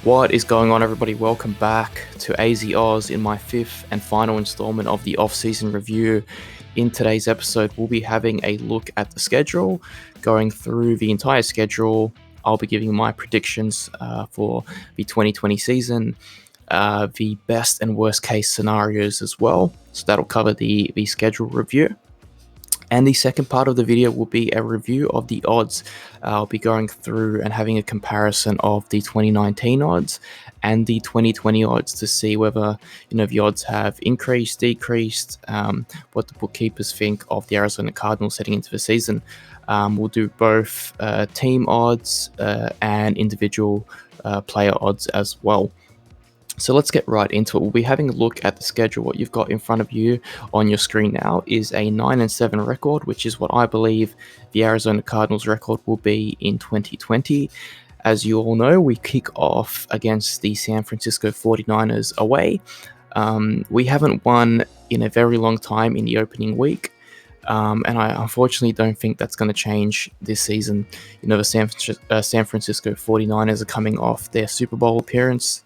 What is going on, everybody? Welcome back to AZ Aus in my fifth and final installment of the off-season review. In today's episode, we'll be having a look at the schedule, going through the entire schedule. I'll be giving my predictions for the 2020 season, the best and worst case scenarios as well. So that'll cover the schedule review. And the second part of the video will be a review of the odds. I'll be going through and having a comparison of the 2019 odds and the 2020 odds to see whether the odds have increased, decreased, what the bookkeepers think of the Arizona Cardinals heading into the season. We'll do both team odds and individual player odds as well. So let's get right into it. We'll be having a look at the schedule. What you've got in front of you on your screen now is a 9-7 record, which is what I believe the Arizona Cardinals record will be in 2020. As you all know, we kick off against the San Francisco 49ers away. We haven't won in a very long time in the opening week. And I unfortunately don't think that's going to change this season. The San Francisco 49ers are coming off their Super Bowl appearance,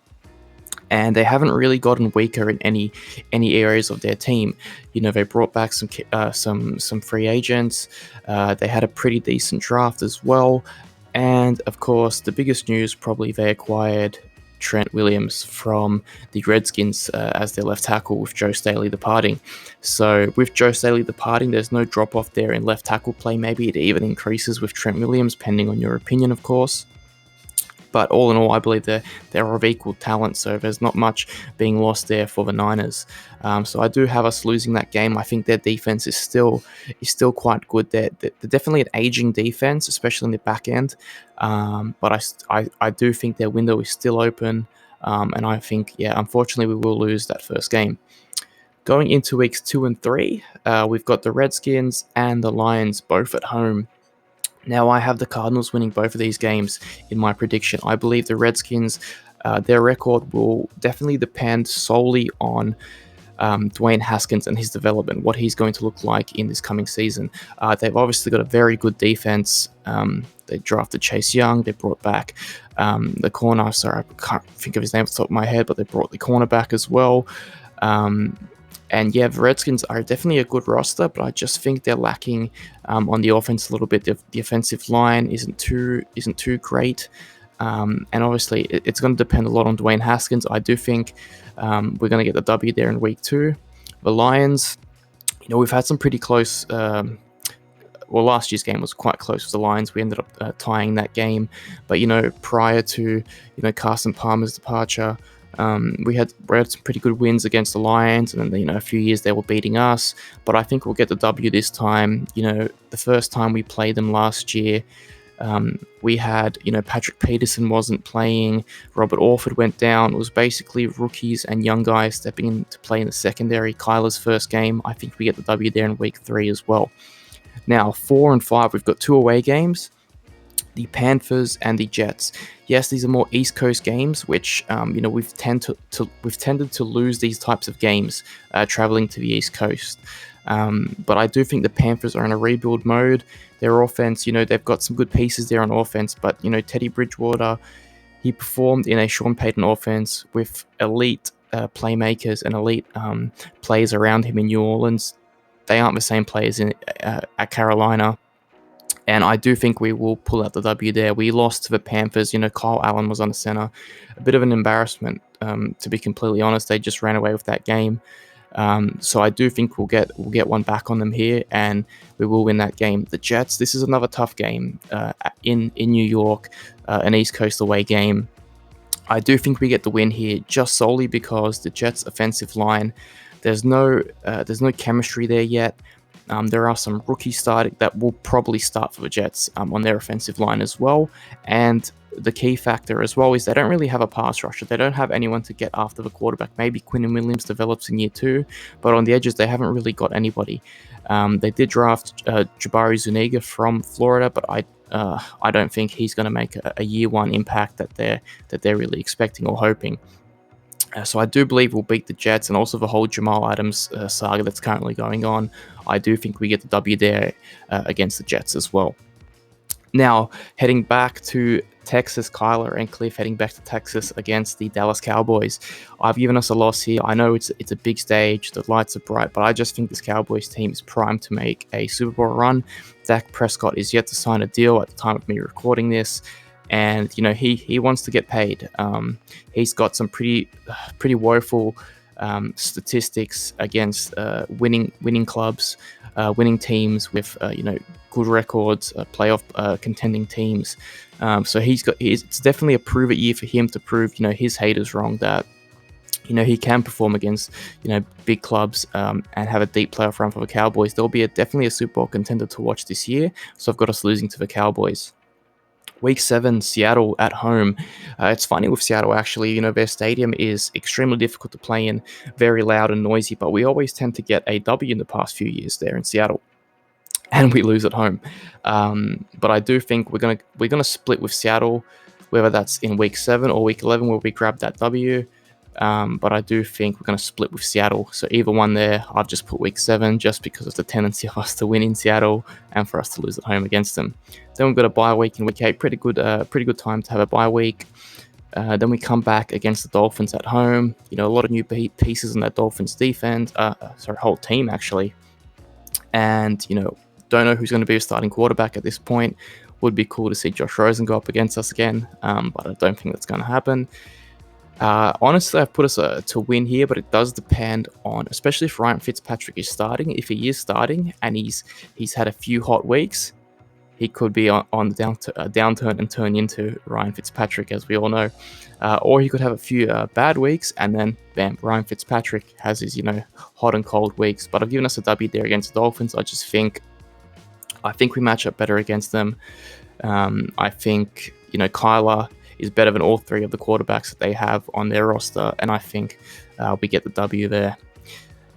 and they haven't really gotten weaker in any areas of their team. They brought back some free agents. They had a pretty decent draft as well, and of course, the biggest news probably they acquired Trent Williams from the Redskins as their left tackle, with Joe Staley departing. So with Joe Staley departing, there's no drop off there in left tackle play. Maybe it even increases with Trent Williams, depending on your opinion, of course. But all in all, I believe they're of equal talent, so there's not much being lost there for the Niners. So I do have us losing that game. I think their defense is still quite good. They're definitely an aging defense, especially in the back end. But I do think their window is still open, and I think, unfortunately, we will lose that first game. Going into weeks 2 and 3, we've got the Redskins and the Lions both at home. Now, I have the Cardinals winning both of these games in my prediction. I believe the Redskins, their record will definitely depend solely on Dwayne Haskins and his development, what he's going to look like in this coming season. They've obviously got a very good defense. They drafted Chase Young. They brought back the corner. Sorry, I can't think of his name off the top of my head, but they brought the corner back as well. And the Redskins are definitely a good roster, but I just think they're lacking on the offense a little bit. The offensive line isn't too great, and obviously it's going to depend a lot on Dwayne Haskins. I do think we're going to get the W there in week 2. The Lions, we've had some pretty close. Last year's game was quite close with the Lions. We ended up tying that game, but prior to Carson Palmer's departure, we had some pretty good wins against the Lions, and then a few years they were beating us. But I think we'll get the W this time. The first time we played them last year, we had Patrick Peterson wasn't playing, Robert Orford went down. It was basically rookies and young guys stepping in to play in the secondary. Kyler's first game, I think we get the W there in week 3 as well. Now 4 and 5, we've got 2 away games. The Panthers and the Jets. Yes, these are more East Coast games, which we've tended to lose these types of games traveling to the East Coast. But I do think the Panthers are in a rebuild mode. Their offense, they've got some good pieces there on offense, but Teddy Bridgewater, he performed in a Sean Payton offense with elite playmakers and elite players around him in New Orleans. They aren't the same players at Carolina. And I do think we will pull out the W there. We lost to the Panthers. Kyle Allen was on the center. A bit of an embarrassment, to be completely honest. They just ran away with that game. So I do think we'll get one back on them here, and we will win that game. The Jets, this is another tough game in New York, an East Coast away game. I do think we get the win here just solely because the Jets' offensive line, there's no chemistry there yet. There are some rookies starting that will probably start for the Jets on their offensive line as well. And the key factor as well is they don't really have a pass rusher. They don't have anyone to get after the quarterback. Maybe Quinnen Williams develops in year 2, but on the edges, they haven't really got anybody. They did draft Jabari Zuniga from Florida, but I don't think he's going to make a year 1 impact that they're really expecting or hoping. So I do believe we'll beat the Jets, and also the whole Jamal Adams saga that's currently going on. I do think we get the W there against the Jets as well. Now, heading back to Texas, Kyler and Cliff heading back to Texas against the Dallas Cowboys. I've given us a loss here. I know it's a big stage, the lights are bright, but I just think this Cowboys team is primed to make a Super Bowl run. Dak Prescott is yet to sign a deal at the time of me recording this, and he wants to get paid. He's got some pretty woeful statistics against winning clubs, winning teams with good records, playoff contending teams. So it's definitely a prove it year for him to prove his haters wrong, that he can perform against big clubs and have a deep playoff run for the Cowboys. There'll be definitely a Super Bowl contender to watch this year. So I've got us losing to the Cowboys. Week 7, Seattle at home. It's funny with Seattle, actually. Their stadium is extremely difficult to play in, very loud and noisy, but we always tend to get a W in the past few years there in Seattle, and we lose at home. But I do think we're gonna split with Seattle, whether that's in week 7 or week 11 where we grab that W. But I do think we're going to split with Seattle. So either one there, I've just put week 7 just because of the tendency of us to win in Seattle and for us to lose at home against them. Then we've got a bye week in week 8. Pretty good time to have a bye week. Then we come back against the Dolphins at home. A lot of new pieces in that Dolphins defense. Whole team actually. And don't know who's going to be a starting quarterback at this point. Would be cool to see Josh Rosen go up against us again, but I don't think that's going to happen. Honestly, I've put us to win here, but it does depend on, especially if Ryan Fitzpatrick is starting. If he is starting and he's had a few hot weeks, he could be on the downturn and turn into Ryan Fitzpatrick, as we all know. Or he could have a few bad weeks, and then bam, Ryan Fitzpatrick has his hot and cold weeks. But I've given us a W there against the Dolphins. I think we match up better against them. I think Kyler is better than all 3 of the quarterbacks that they have on their roster, and I think we get the W there.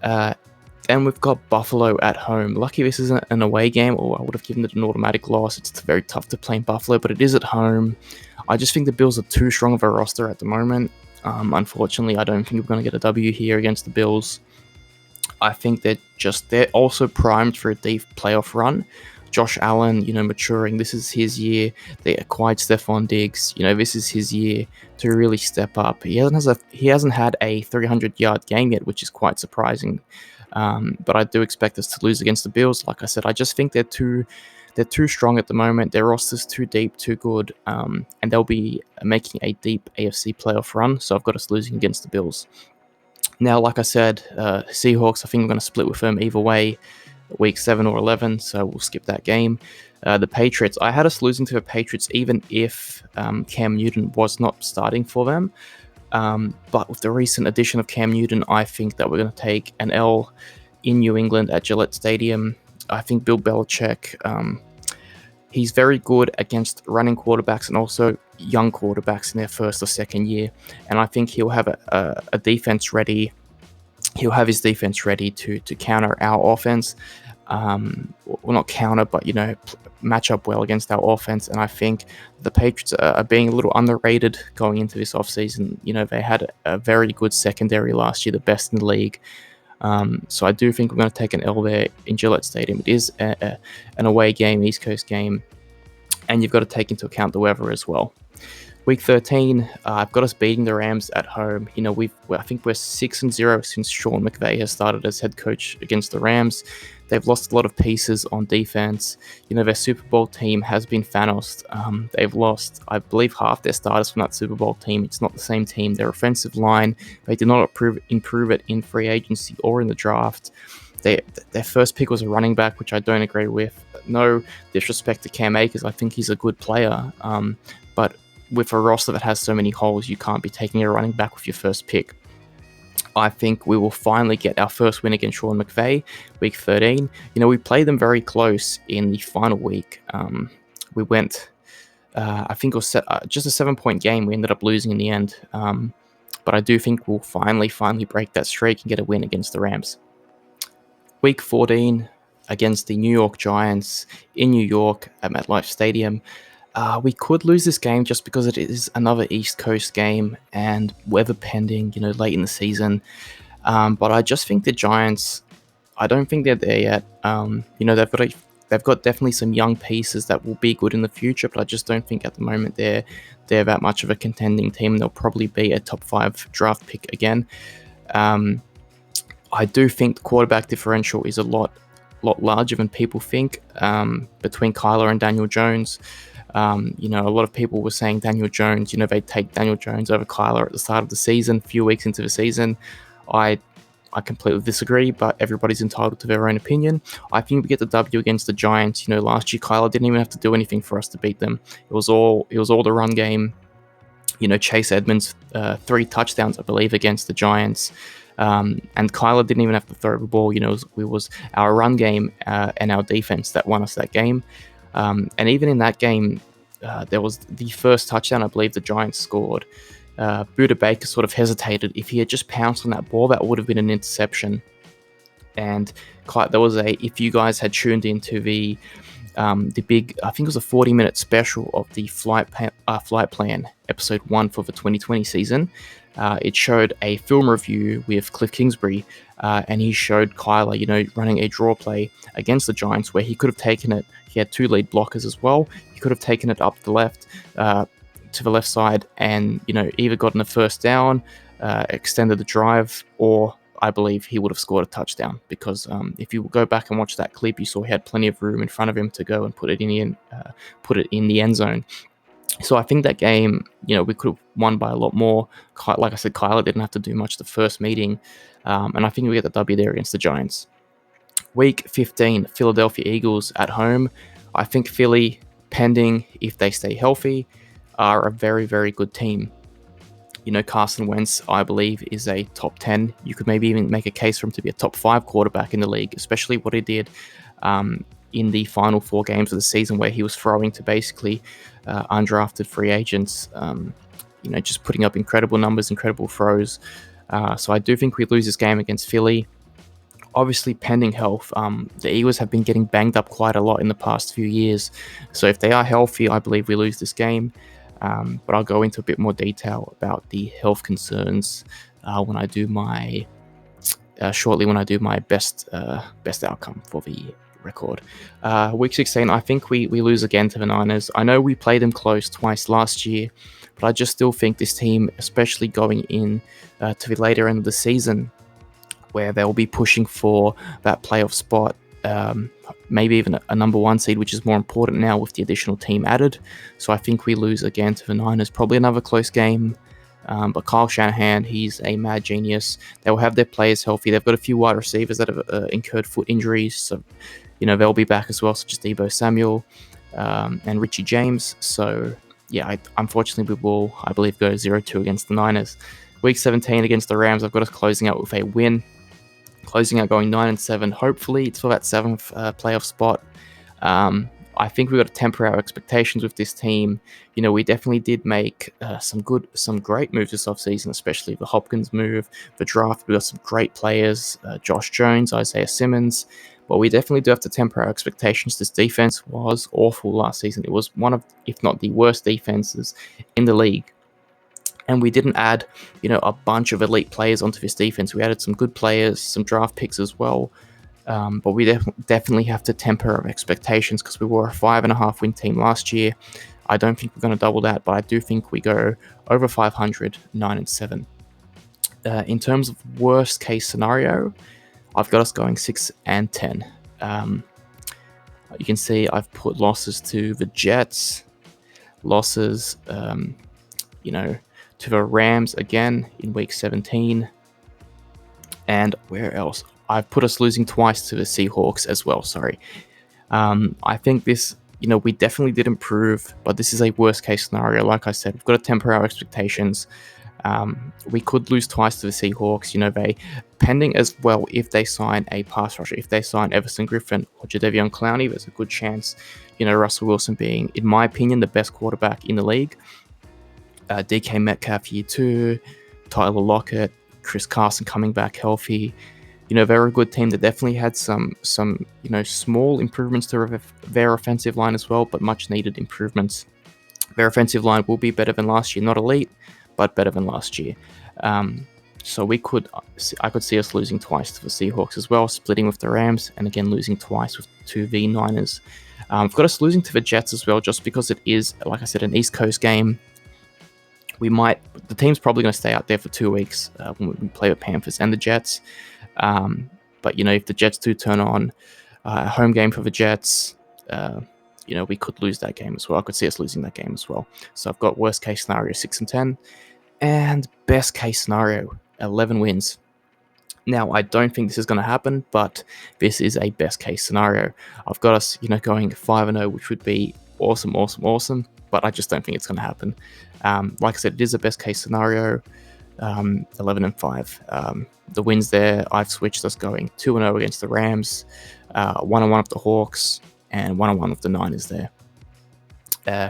And we've got Buffalo at home. Lucky this isn't an away game, or I would have given it an automatic loss. It's very tough to play in Buffalo, but it is at home. I just think the Bills are too strong of a roster at the moment. Unfortunately, I don't think we're going to get a W here against the Bills. I think they're also primed for a deep playoff run. Josh Allen, maturing. This is his year. They acquired Stephon Diggs. This is his year to really step up. He hasn't had a 300-yard game yet, which is quite surprising. But I do expect us to lose against the Bills. Like I said, I just think they're too strong at the moment. Their roster's too deep, too good, and they'll be making a deep AFC playoff run. So I've got us losing against the Bills. Now, like I said, Seahawks, I think I'm going to split with them either way, week 7 or 11, so we'll skip that game. The Patriots, I had us losing to the Patriots even if Cam Newton was not starting for them. But with the recent addition of Cam Newton, I think that we're going to take an L in New England at Gillette Stadium. I think Bill Belichick, he's very good against running quarterbacks and also young quarterbacks in their first or second year. And I think he'll have a defense ready. He'll have his defense ready to counter our offense. Well, not counter, but match up well against our offense. And I think the Patriots are being a little underrated going into this offseason. They had a very good secondary last year, the best in the league. So I do think we're going to take an L there in Gillette Stadium. It is an away game, East Coast game, and you've got to take into account the weather as well. Week 13, I've got us beating the Rams at home. I think we're 6-0 since Sean McVay has started as head coach against the Rams. They've lost a lot of pieces on defense. Their Super Bowl team has been Thanos. They've lost, I believe, half their starters from that Super Bowl team. It's not the same team. Their offensive line, they did not improve it in free agency or in the draft. Their first pick was a running back, which I don't agree with. No disrespect to Cam Akers. I think he's a good player. But with a roster that has so many holes, you can't be taking a running back with your first pick. I think we will finally get our first win against Sean McVay, week 13. We played them very close in the final week. We went, I think it was just a 7-point game. We ended up losing in the end. But I do think we'll finally break that streak and get a win against the Rams. Week 14 against the New York Giants in New York at MetLife Stadium. We could lose this game just because it is another East Coast game and weather pending, late in the season. But I just think the Giants, I don't think they're there yet. They've got they've got definitely some young pieces that will be good in the future, but I just don't think at the moment they're that much of a contending team. They'll probably be a top 5 draft pick again. I do think the quarterback differential is a lot larger than people think, between Kyler and Daniel Jones. A lot of people were saying Daniel Jones, they'd take Daniel Jones over Kyler at the start of the season, a few weeks into the season. I completely disagree, but everybody's entitled to their own opinion. I think we get the W against the Giants. Last year Kyler didn't even have to do anything for us to beat them. It was all the run game. Chase Edmonds, 3 touchdowns, I believe, against the Giants. And Kyler didn't even have to throw the ball. It was our run game and our defense that won us that game. And even in that game, there was the first touchdown I believe the Giants scored. Buda Baker sort of hesitated. If he had just pounced on that ball, that would have been an interception. And there was if you guys had tuned into the big, I think it was a 40-minute special of the flight plan episode 1 for the 2020 season. It showed a film review with Cliff Kingsbury, and he showed Kyler, running a draw play against the Giants where he could have taken it. He had 2 lead blockers as well. He could have taken it up the left, to the left side, and either gotten a first down, extended the drive, or I believe he would have scored a touchdown, because if you go back and watch that clip, you saw he had plenty of room in front of him to go and put it in the end zone. So I think that game, we could have won by a lot more. Like I said, Kyler didn't have to do much the first meeting, and I think we get the W there against the Giants. Week 15, Philadelphia Eagles at home. I think Philly, pending if they stay healthy, are a very, very good team. Carson Wentz, I believe, is a top 10. You could maybe even make a case for him to be a top 5 quarterback in the league, especially what he did in the final 4 games of the season, where he was throwing to basically undrafted free agents, just putting up incredible numbers, incredible throws. So I do think we lose this game against Philly. Obviously, pending health, the Eagles have been getting banged up quite a lot in the past few years. So if they are healthy, I believe we lose this game. But I'll go into a bit more detail about the health concerns when I do my best outcome for the record. Week 16, I think we lose again to the Niners. I know we played them close twice last year, but I just still think this team, especially going in to the later end of the season, where they'll be pushing for that playoff spot, maybe even a number 1 seed, which is more important now with the additional team added. So I think we lose again to the Niners. Probably another close game. But Kyle Shanahan, he's a mad genius. They'll have their players healthy. They've got a few wide receivers that have incurred foot injuries. So, they'll be back as well, such as Deebo Samuel and Richie James. So, yeah, unfortunately, we will, I believe, go 0-2 against the Niners. Week 17 against the Rams, I've got us closing out with a win. Closing out going 9-7. Hopefully, it's for that 7th playoff spot. I think we've got to temper our expectations with this team. We definitely did make some great moves this offseason, especially the Hopkins move, the draft. We got some great players, Josh Jones, Isaiah Simmons. But we definitely do have to temper our expectations. This defense was awful last season. It was one of, if not the worst defenses in the league. And we didn't add, a bunch of elite players onto this defense. We added some good players, some draft picks as well. But we definitely have to temper our expectations, because we were a 5.5 win team last year. I don't think we're going to double that, but I do think we go over 500, 9-7. In terms of worst case scenario, I've got us going 6-10. You can see I've put losses to the Jets, losses, to the Rams again in week 17. And where else? I've put us losing twice to the Seahawks as well, sorry. I think this, we definitely did improve, but this is a worst case scenario. Like I said, we've got to temper our expectations. We could lose twice to the Seahawks, they pending as well if they sign a pass rusher. If they sign Everson Griffin or Jadeveon Clowney, there's a good chance, Russell Wilson being, in my opinion, the best quarterback in the league. DK Metcalf year 2, Tyler Lockett, Chris Carson coming back healthy. They're a good team that definitely had some small improvements to their offensive line as well, but much needed improvements. Their offensive line will be better than last year, not elite, but better than last year. So I could see us losing twice to the Seahawks as well, splitting with the Rams, and again losing twice to the Niners. I've got us losing to the Jets as well, just because it is, like I said, an East Coast game. The team's probably going to stay out there for 2 weeks when we play the Panthers and the Jets. But if the Jets do turn on a home game for the Jets, we could lose that game as well. I could see us losing that game as well. So I've got worst case scenario 6-10, and best case scenario 11 wins. Now, I don't think this is going to happen, but this is a best case scenario. I've got us, going 5-0, which would be awesome, awesome, awesome, but I just don't think it's going to happen. Like I said, it is a best case scenario, 11-5. The wins there, I've switched us going 2-0 against the Rams, 1-1 with the Hawks, and 1-1 with the Niners there.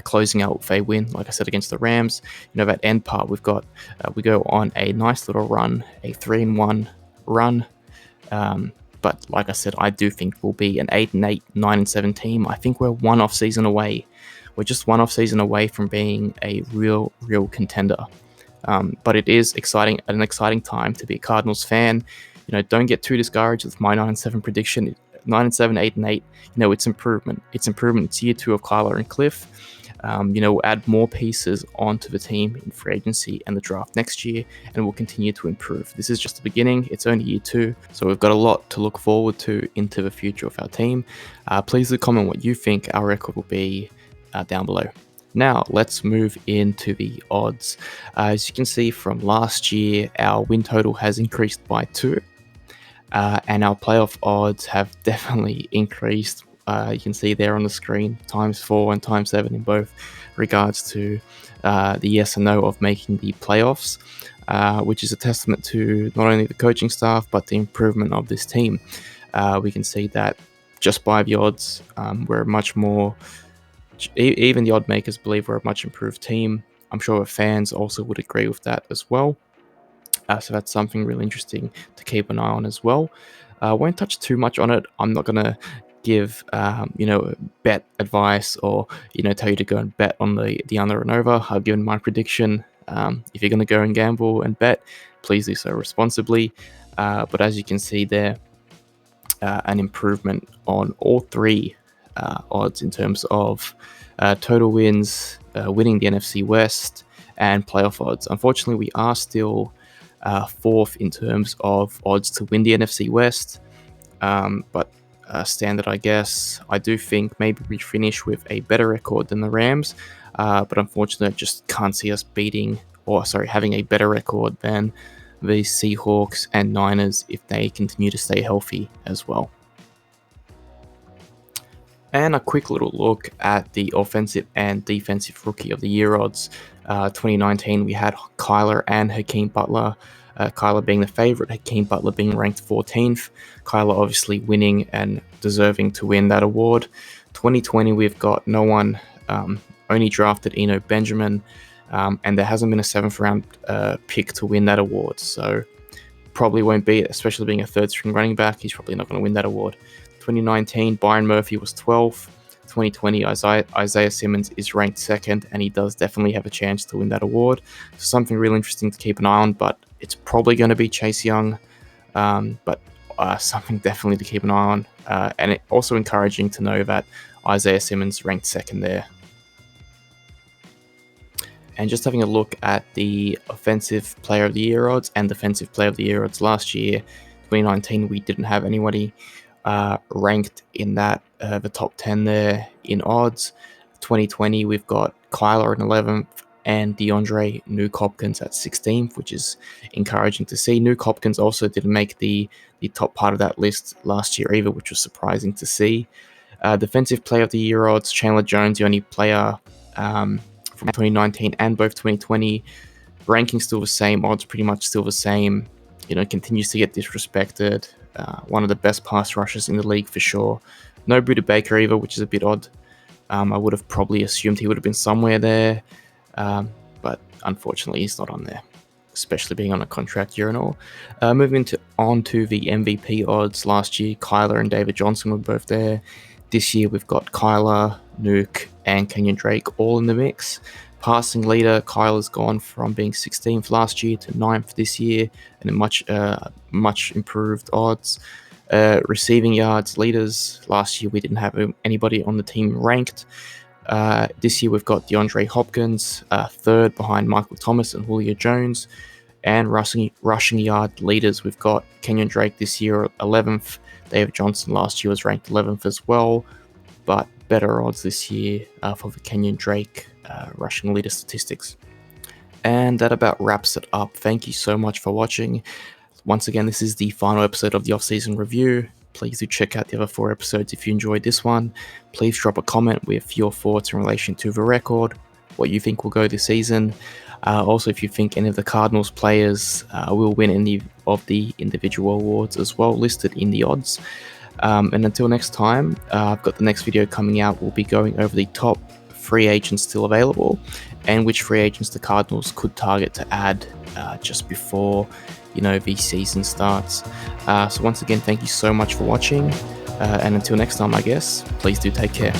Closing out with a win, like I said, against the Rams. That end part, we go on a nice little run, a 3-1 run. But like I said, I do think we'll be an 8-8, 9-7 team. I think we're one off season away. We're just one off season away from being a real contender. But it is an exciting time to be a Cardinals fan. Don't get too discouraged with my 9-7 prediction. 9-7, 8-8. It's improvement. It's year 2 of Kyler and Cliff. We'll add more pieces onto the team in free agency and the draft next year, and we'll continue to improve. This is just the beginning. It's only year 2, so we've got a lot to look forward to into the future of our team. Please do comment what you think our record will be down below. Now, let's move into the odds. As you can see from last year, our win total has increased by 2. And our playoff odds have definitely increased. You can see there on the screen, ×4 and ×7 in both regards to the yes and no of making the playoffs, which is a testament to not only the coaching staff, but the improvement of this team. We can see that just by the odds, we're much more, even the odd makers believe we're a much improved team. I'm sure fans also would agree with that as well. So that's something really interesting to keep an eye on as well. I won't touch too much on it. I'm not going to give, bet advice or, tell you to go and bet on the under and over. I've given my prediction. If you're going to go and gamble and bet, please do so responsibly. But as you can see there, an improvement on all 3 odds in terms of total wins, winning the NFC West, and playoff odds. Unfortunately, we are still 4th in terms of odds to win the NFC West, but standard, I guess. I do think maybe we finish with a better record than the Rams, but unfortunately, I just can't see us having a better record than the Seahawks and Niners if they continue to stay healthy as well. And a quick little look at the offensive and defensive rookie of the year odds. 2019, we had Kyler and Hakeem Butler. Kyler being the favorite, Hakeem Butler being ranked 14th. Kyler obviously winning and deserving to win that award. 2020, we've got no one, only drafted Eno Benjamin, and there hasn't been a 7th round pick to win that award. So probably won't be, especially being a 3rd string running back, he's probably not going to win that award. 2019, Byron Murphy was 12th. 2020, Isaiah Simmons is ranked 2nd, and he does definitely have a chance to win that award. So something really interesting to keep an eye on, but it's probably going to be Chase Young, but something definitely to keep an eye on. And it also encouraging to know that Isaiah Simmons ranked 2nd there. And just having a look at the offensive player of the year odds and defensive player of the year odds last year, 2019, we didn't have anybody ranked in that the top 10 there in odds. 2020, we've got Kyler in 11th and DeAndre Nuke Hopkins at 16th, which is encouraging to see. Nuke Hopkins also didn't make the top part of that list last year either, which was surprising to see. Defensive player of the year odds, Chandler Jones, the only player from 2019 and both 2020, ranking still the same, odds pretty much still the same. Continues to get disrespected. One of the best pass rushers in the league for sure. No Buda Baker either, which is a bit odd. I would have probably assumed he would have been somewhere there, but unfortunately he's not on there, especially being on a contract year and all. Moving on to the MVP odds. Last year, Kyler and David Johnson were both there. This year we've got Kyler, Nuke, and Kenyon Drake all in the mix. Passing leader, Kyle has gone from being 16th last year to 9th this year, and much improved odds. Receiving yards leaders, last year we didn't have anybody on the team ranked. This year we've got DeAndre Hopkins, third behind Michael Thomas and Julio Jones. And rushing yard leaders, we've got Kenyon Drake this year 11th. David Johnson last year was ranked 11th as well, but better odds this year for the Kenyon Drake rushing leader statistics. And that about wraps it up. Thank you so much for watching. Once again, this is the final episode of the offseason review. Please do check out the other 4 episodes if you enjoyed this one. Please drop a comment with your thoughts in relation to the record, what you think will go this season. Also, if you think any of the Cardinals players will win any of the individual awards as well, listed in the odds. And until next time, I've got the next video coming out. We'll be going over the top free agents still available and which free agents the Cardinals could target to add just before the season starts. So once again, thank you so much for watching, and until next time, I guess, please do take care.